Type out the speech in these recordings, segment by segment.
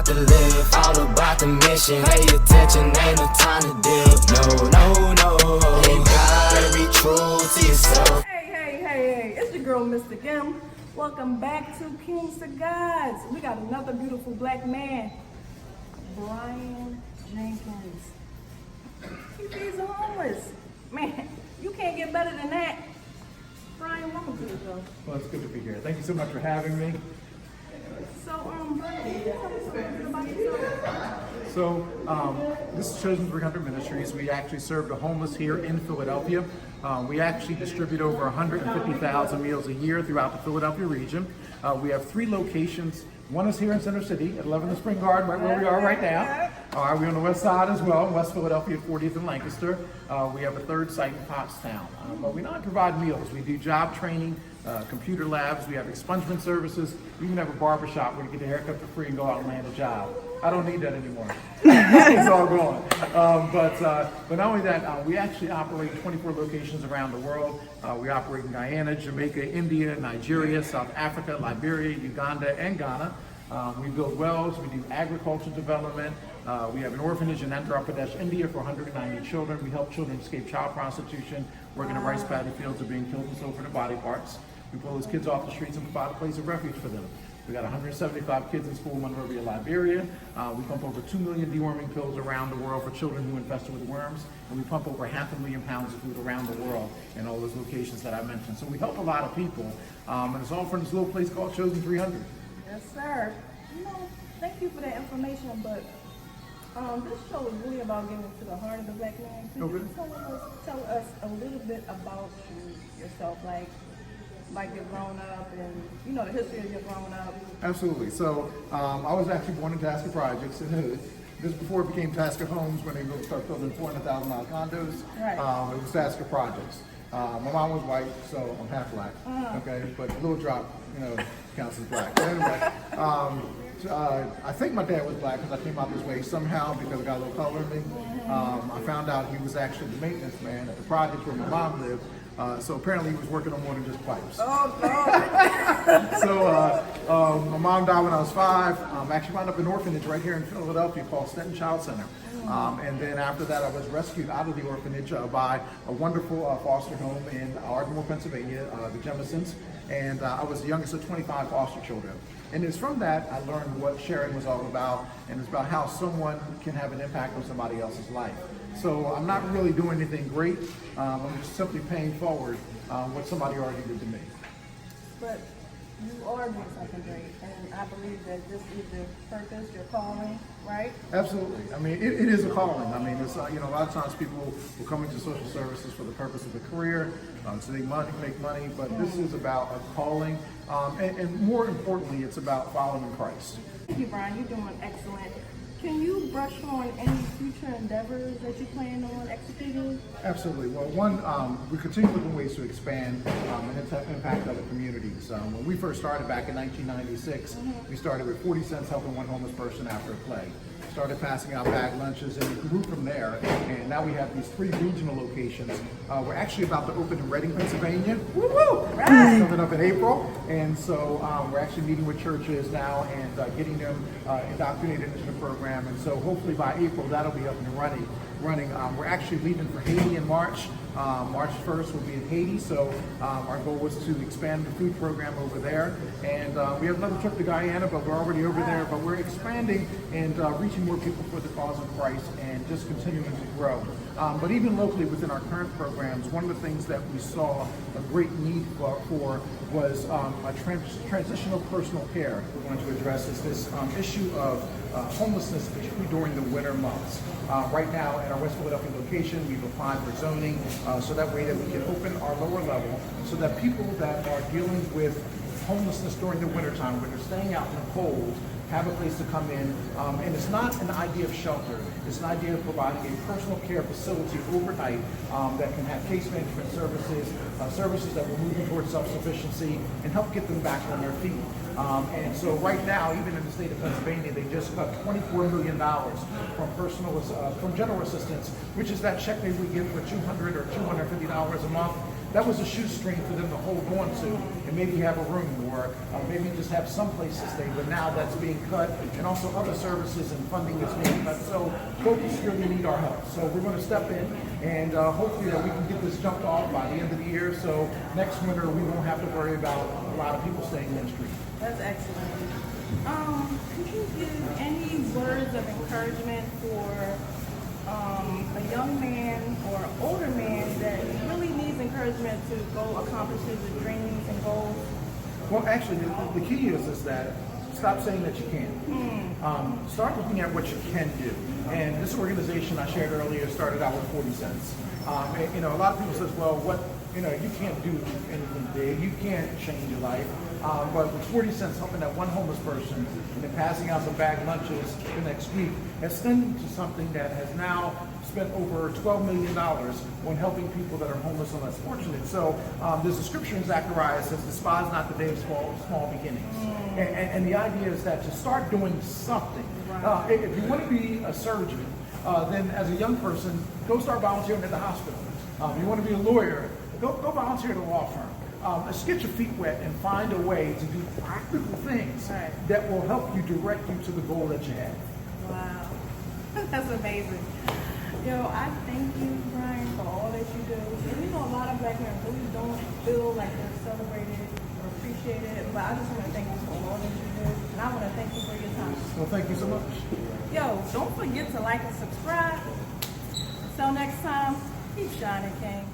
To live, all about the mission. Pay attention, ain't no time to deal. No. You gotta be true to yourself. Hey, it's your girl, Mr. Gim. Welcome back to Kings to Gods. We got another beautiful black man, Brian Jenkins. He feeds the homeless. Man, you can't get better than that. Brian, welcome to the show. Well, it's good to be here. Thank you so much for having me. So, Brian, can you tell us something about yourself? So, this is Chosen 300 Ministries. We actually serve the homeless here in Philadelphia. We actually distribute over 150,000 meals a year throughout the Philadelphia region. We have 3 locations. One is here in Center City at 11 the Spring Garden, right where we are right now. We're on the west side as well, West Philadelphia, 40th and Lancaster. We have a 3rd site in Pottstown. But we not provide meals. We do job training, computer labs. We have expungement services. We even have a barbershop where you get a haircut for free and go out and land a job. I don't need that anymore. It's all gone. But not only that, we actually operate 24 locations around the world. We operate in Guyana, Jamaica, India, Nigeria, South Africa, Liberia, Uganda, and Ghana. We build wells. We do agriculture development. We have an orphanage in Andhra Pradesh, India for 190 children. We help children escape child prostitution, work in the rice paddy fields of being killed and sold for their body parts. We pull those kids off the streets and provide a place of refuge for them. We got 175 kids in school in Monrovia, Liberia. We pump over 2 million deworming pills around the world for children who are infested with worms. And we pump over 500,000 pounds of food around the world in all those locations that I mentioned. So we help a lot of people. And it's all from this little place called Chosen 300. Yes, sir. Thank you for that information, but this show is really about getting to the heart of the black man. Could you tell us a little bit about yourself, like you're grown up and, the history of your growing up? Absolutely. So I was actually born in Tasker Projects in the hood. This is before it became Tasker Homes when they really started building $400,000 condos. Right. It was Tasker Projects. My mom was white, so I'm half black. Okay, but a little drop, counts as black. But anyway, I think my dad was black because I came out this way somehow because I got a little color in me. I found out he was actually the maintenance man at the project where my mom lived. So apparently he was working on more than just pipes. Oh, no. So my mom died when I was 5. Actually wound up in an orphanage right here in Philadelphia called Stenton Child Center. And then after that I was rescued out of the orphanage by a wonderful foster home in Ardmore, Pennsylvania, the Jemisons. And I was the youngest of 25 foster children. And it's from that I learned what sharing was all about, and it's about how someone can have an impact on somebody else's life. So I'm not really doing anything great. I'm just simply paying forward what somebody already did to me. But you are doing something great, and I believe that this is your purpose, your calling, right? Absolutely. I mean, it is a calling. I mean, it's a lot of times people will come into social services for the purpose of a career, to make money, but this is about a calling, and more importantly, it's about following Christ. Thank you, Brian. You're doing excellent. Can you brush on any future endeavors that you plan on executing? Absolutely. Well, one, we continue looking ways to expand and impact other communities. When we first started back in 1996, we started with 40 cents helping one homeless person after a play. Started passing out bag lunches, and we grew from there. And now we have these 3 regional locations. We're actually about to open in Reading, Pennsylvania. Woo-hoo! Right. Coming up in April. And so we're actually meeting with churches now and getting them indoctrinated into the program. And so hopefully by April, that'll be up and running. We're actually leaving for Haiti in March. March 1st will be in Haiti, so our goal was to expand the food program over there. And we have another trip to Guyana, but we're already over there. But we're expanding and reaching more people for the cause of Christ and just continuing to grow. But even locally within our current programs, one of the things that we saw a great need for was a transitional personal care. We want to address is this issue of homelessness, particularly during the winter months. Right now at our West Philadelphia location, we've applied for zoning so that way that we can open our lower level so that people that are dealing with homelessness during the wintertime, when they're staying out in the cold, have a place to come in. And it's not an idea of shelter. It's an idea of providing a personal care facility overnight that can have case management services, services that will move them towards self-sufficiency and help get them back on their feet. And so right now, even in the state of Pennsylvania, they just got $24 million from general assistance, which is that check that we give for $200 or $250 a month. that was a shoestring for them to hold on to and maybe have a room or maybe just have some place to stay. But now that's being cut, and also other services and funding is being cut. So folks really need our help. So we're going to step in, and hopefully that we can get this jumped off by the end of the year. So next winter we won't have to worry about a lot of people staying in the street. That's excellent. Could you give any words of encouragement for a young man or an older man that really needs encouragement to go accomplish his dreams and goals? Well, actually, the key is that stop saying that you can't. Start looking at what you can do. And this organization I shared earlier started out with 40 cents. And, you know, a lot of people says, well, you can't do anything big. You can't change your life. But with 40 cents helping that one homeless person and then passing out some bag lunches the next week has turned into something that has now spent over $12 million on helping people that are homeless and less fortunate. So there's a scripture in Zechariah that says, despise not the day of small beginnings. And the idea is that to start doing something. If you want to be a surgeon, then as a young person, go start volunteering at the hospital. If you want to be a lawyer, go volunteer at a law firm. Just get your feet wet and find a way to do practical things that will help you direct you to the goal that you have. Wow, that's amazing. I thank you, Brian, for all that you do. And a lot of black men really don't feel like they're celebrated or appreciated, but I just want to thank you for all that you do, and I want to thank you for your time. Well, thank you so much. Don't forget to like and subscribe. Until next time, keep shining, King.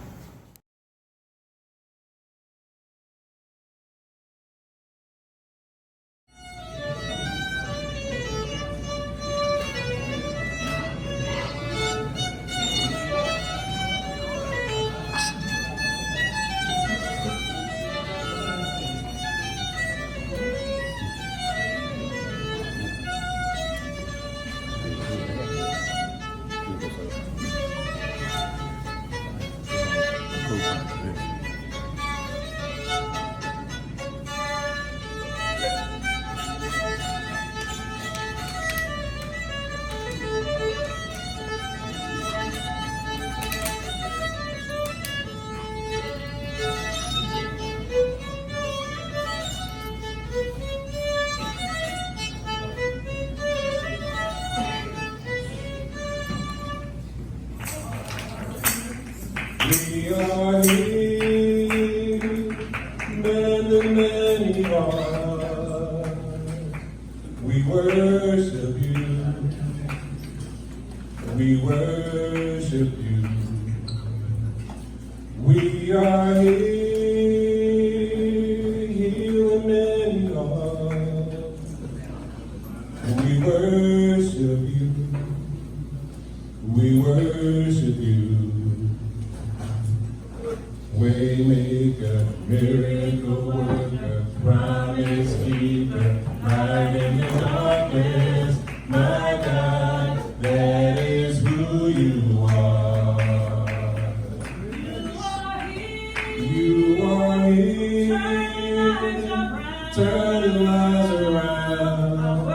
We are here, many are. We worship you. We worship you. We are here, many are. We worship you. We worship you. Waymaker, miracle worker, promise keeper, light in the darkness, my God, that is who you are. You are here, turning lives around.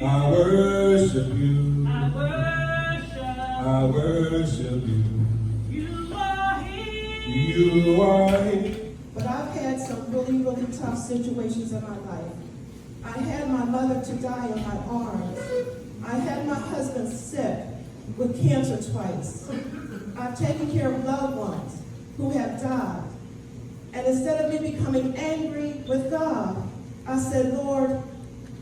I worship you. I worship you. You are here. But I've had some really tough situations in my life. I had my mother to die in my arms. I had my husband sick with cancer twice. I've taken care of loved ones who have died. And instead of me becoming angry with God, I said, Lord,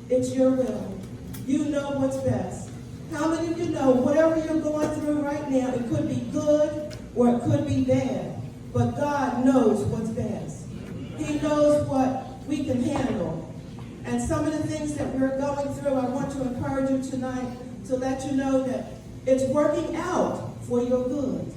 it's your will. You know what's best. How many of you know whatever you're going through right now, it could be good or it could be bad. But God knows what's best. He knows what we can handle. And some of the things that we're going through, I want to encourage you tonight to let you know that it's working out for your good.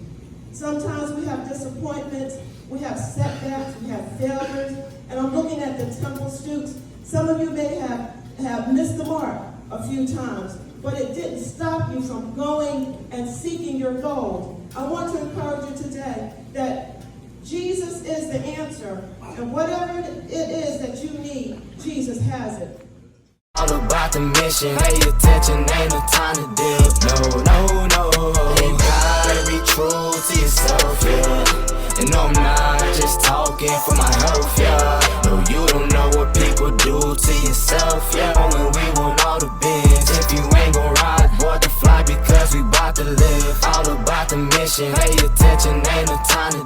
Sometimes we have disappointments, we have setbacks, we have failures. And I'm looking at the temple students. Some of you may have missed the mark a few times, but it didn't stop you from going and seeking your goal. I want to encourage you today that Jesus is the answer, and whatever it is that you need, Jesus has it. All about the mission, pay attention, ain't no time to dip. No, you gotta be true to yourself, yeah. And no, I'm not just talking for my health, yeah. No, you don't know what people do to yourself, yeah. When we want all the bins, if you ain't gon' ride, board the fly because we bout to live. All about the mission, pay attention, ain't no time to